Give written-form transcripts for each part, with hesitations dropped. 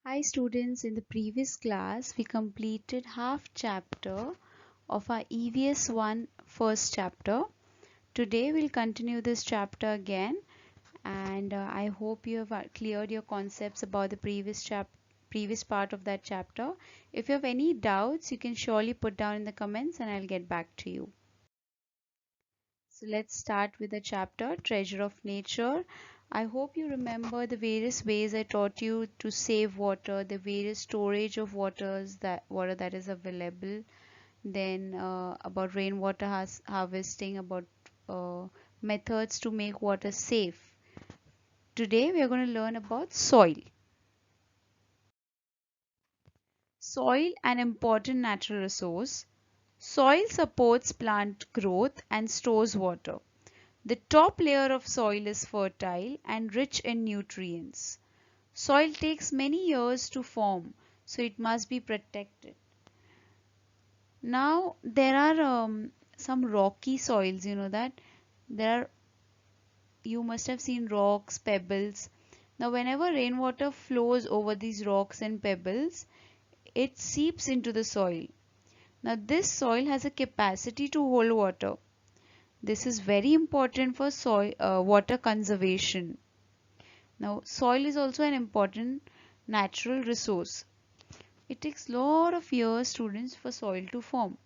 Hi students, in the previous class we completed half chapter of our EVS 1 first chapter. Today we'll continue this chapter again and I hope you have cleared your concepts about the previous part of that chapter. If you have any doubts, you can surely put down in the comments and I'll get back to you. So let's start with the chapter Treasure of Nature. I hope you remember the various ways I taught you to save water, the various storage of water that is available, then about rainwater harvesting, about methods to make water safe. Today we are going to learn about soil. Soil, an important natural resource. Soil supports plant growth and stores water. The top layer of soil is fertile and rich in nutrients. Soil takes many years to form, so it must be protected. Now, there are some rocky soils, you know that. You must have seen rocks, pebbles. Now, whenever rainwater flows over these rocks and pebbles, it seeps into the soil. Now, this soil has a capacity to hold water. This is very important for water conservation. Now, soil is also an important natural resource. It takes lot of years, students, for soil to form.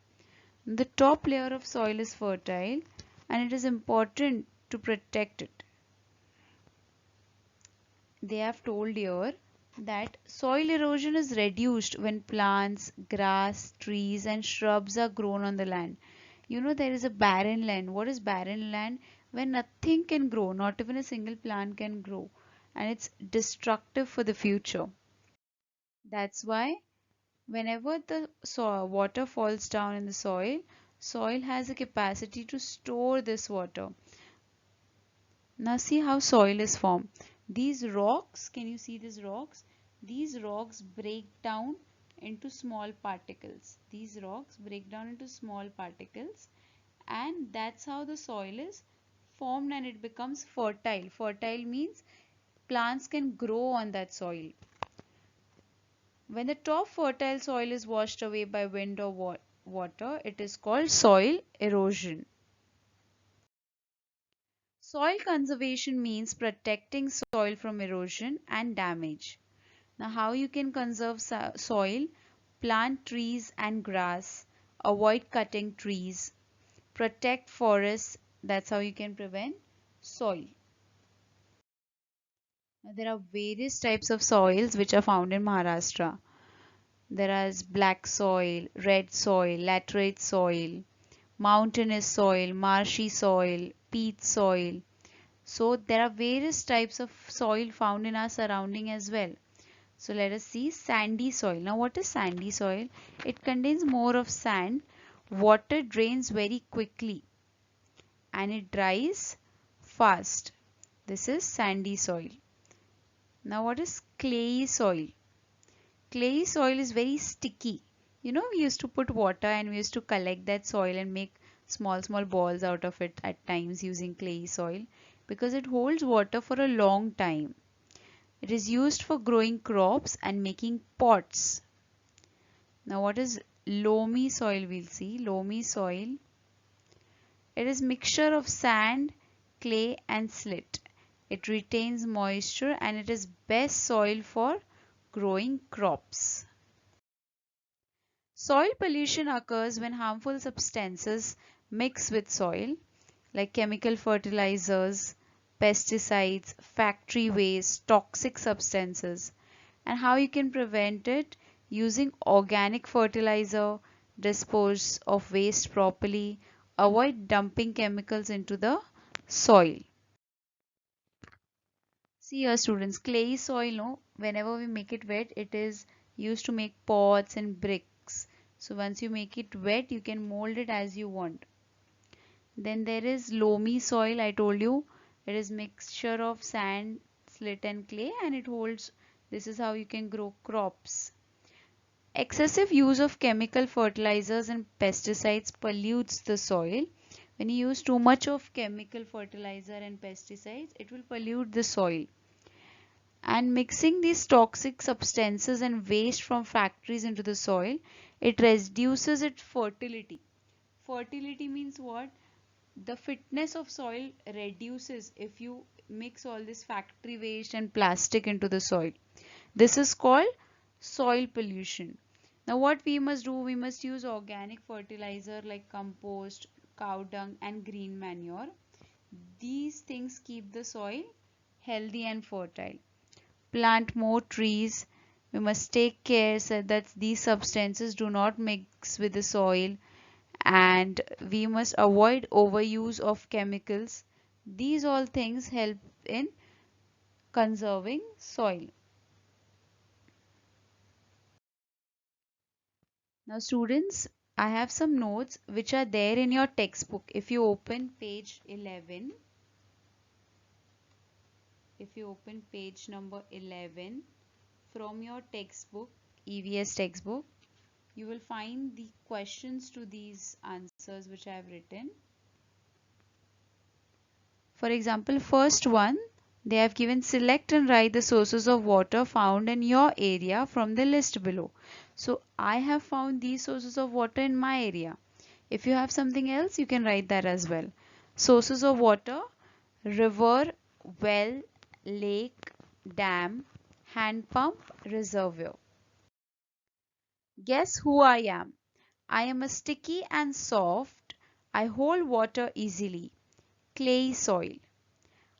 The top layer of soil is fertile and it is important to protect it. They have told here that soil erosion is reduced when plants, grass, trees and shrubs are grown on the land. You know there is a barren land. What is barren land? When nothing can grow, not even a single plant can grow, and it's destructive for the future. That's why whenever the water falls down in the soil has a capacity to store this water. Now see how soil is formed. These rocks, can you see these rocks? These rocks break down into small particles. These rocks break down into small particles, and that's how the soil is formed and it becomes fertile. Fertile means plants can grow on that soil. When the top fertile soil is washed away by wind or water, it is called soil erosion. Soil conservation means protecting soil from erosion and damage. Now, how you can conserve soil? Plant trees and grass, avoid cutting trees, protect forests. That's how you can prevent soil. Now, there are various types of soils which are found in Maharashtra. There is black soil, red soil, laterite soil, mountainous soil, marshy soil, peat soil. So there are various types of soil found in our surrounding as well. So let us see sandy soil. Now what is sandy soil? It contains more of sand. Water drains very quickly and it dries fast. This is sandy soil. Now what is clayey soil? Clayey soil is very sticky. You know, we used to put water and we used to collect that soil and make small balls out of it at times using clayey soil because it holds water for a long time. It is used for growing crops and making pots. Now what is loamy soil? We'll see. Loamy soil. It is mixture of sand, clay and silt. It retains moisture and it is best soil for growing crops. Soil pollution occurs when harmful substances mix with soil like chemical fertilizers, pesticides, factory waste, toxic substances. And how you can prevent it? Using organic fertilizer, dispose of waste properly, avoid dumping chemicals into the soil. See here students, clay soil, no, whenever we make it wet, it is used to make pots and bricks. So once you make it wet, you can mold it as you want. Then there is loamy soil, I told you. It is mixture of sand, silt and clay and it holds, this is how you can grow crops. Excessive use of chemical fertilizers and pesticides pollutes the soil. When you use too much of chemical fertilizer and pesticides, it will pollute the soil. And mixing these toxic substances and waste from factories into the soil, it reduces its fertility. Fertility means what? The fitness of soil reduces if you mix all this factory waste and plastic into the soil. This is called soil pollution. Now what we must do, we must use organic fertilizer like compost, cow dung and green manure. These things keep the soil healthy and fertile. Plant more trees. We must take care so that these substances do not mix with the soil, and we must avoid overuse of chemicals. These all things help in conserving soil. Now students, I have some notes which are there in your textbook. If you open page 11, if you open page number 11 from your textbook, EVS textbook, you will find the questions to these answers which I have written. For example, first one, they have given select and write the sources of water found in your area from the list below. So I have found these sources of water in my area. If you have something else, you can write that as well. Sources of water: river, well, lake, dam, hand pump, reservoir. Guess who I am? I am a sticky and soft. I hold water easily. Clay soil.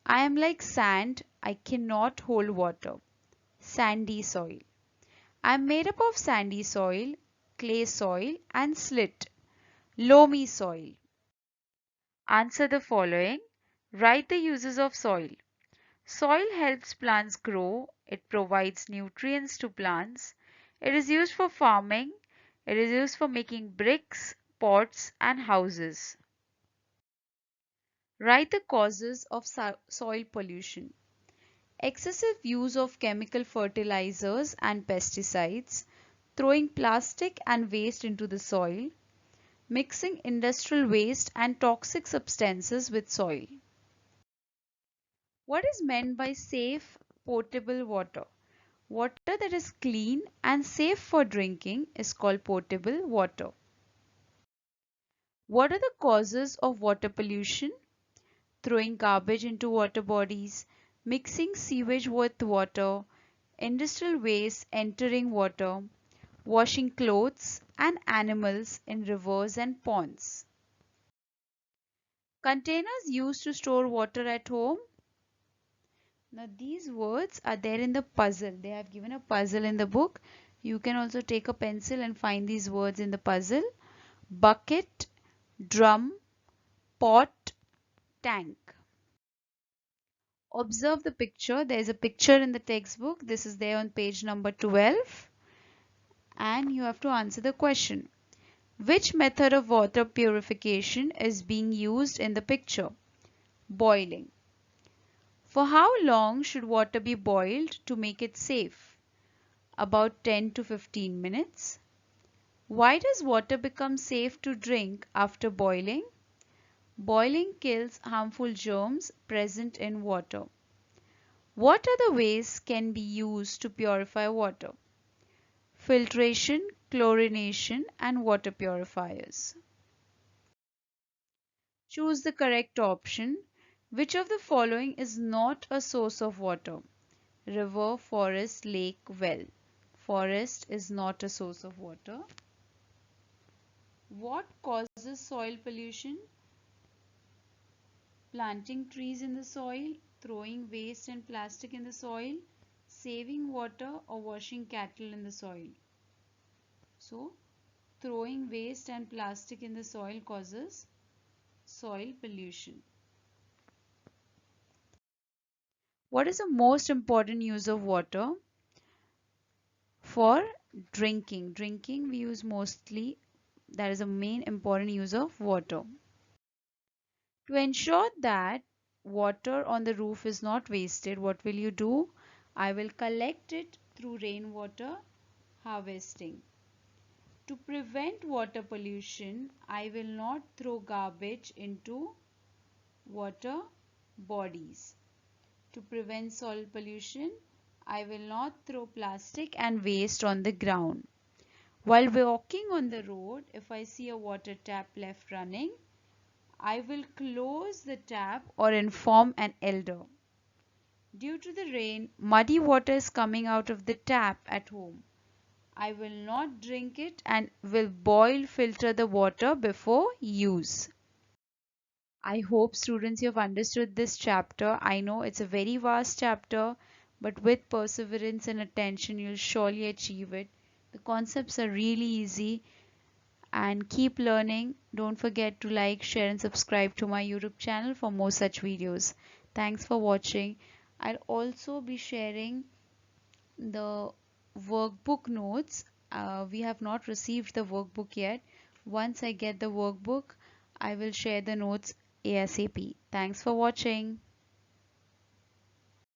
I am like sand. I cannot hold water. Sandy soil. I am made up of sandy soil, clay soil and slit. Loamy soil. Answer the following. Write the uses of soil. Soil helps plants grow. It provides nutrients to plants. It is used for farming. It is used for making bricks, pots and houses. Write the causes of soil pollution. Excessive use of chemical fertilizers and pesticides, throwing plastic and waste into the soil, mixing industrial waste and toxic substances with soil. What is meant by safe, potable water? Water that is clean and safe for drinking is called potable water. What are the causes of water pollution? Throwing garbage into water bodies, mixing sewage with water, industrial waste entering water, washing clothes and animals in rivers and ponds. Containers used to store water at home. Now these words are there in the puzzle. They have given a puzzle in the book. You can also take a pencil and find these words in the puzzle. Bucket, drum, pot, tank. Observe the picture. There is a picture in the textbook. This is there on page number 12. And you have to answer the question. Which method of water purification is being used in the picture? Boiling. For how long should water be boiled to make it safe? About 10 to 15 minutes. Why does water become safe to drink after boiling? Boiling kills harmful germs present in water. What other ways can be used to purify water? Filtration, chlorination, and water purifiers. Choose the correct option. Which of the following is not a source of water? River, forest, lake, well. Forest is not a source of water. What causes soil pollution? Planting trees in the soil, throwing waste and plastic in the soil, saving water or washing cattle in the soil. So, throwing waste and plastic in the soil causes soil pollution. What is the most important use of water? For drinking. Drinking we use mostly, that is a main important use of water. To ensure that water on the roof is not wasted, what will you do? I will collect it through rainwater harvesting. To prevent water pollution, I will not throw garbage into water bodies. To prevent soil pollution, I will not throw plastic and waste on the ground. While walking on the road, if I see a water tap left running, I will close the tap or inform an elder. Due to the rain, muddy water is coming out of the tap at home. I will not drink it and will filter the water before use. I hope students you have understood this chapter. I know it's a very vast chapter, but with perseverance and attention, you'll surely achieve it. The concepts are really easy and keep learning. Don't forget to like, share and subscribe to my YouTube channel for more such videos. Thanks for watching. I'll also be sharing the workbook notes. We have not received the workbook yet. Once I get the workbook, I will share the notes ASAP. Thanks for watching.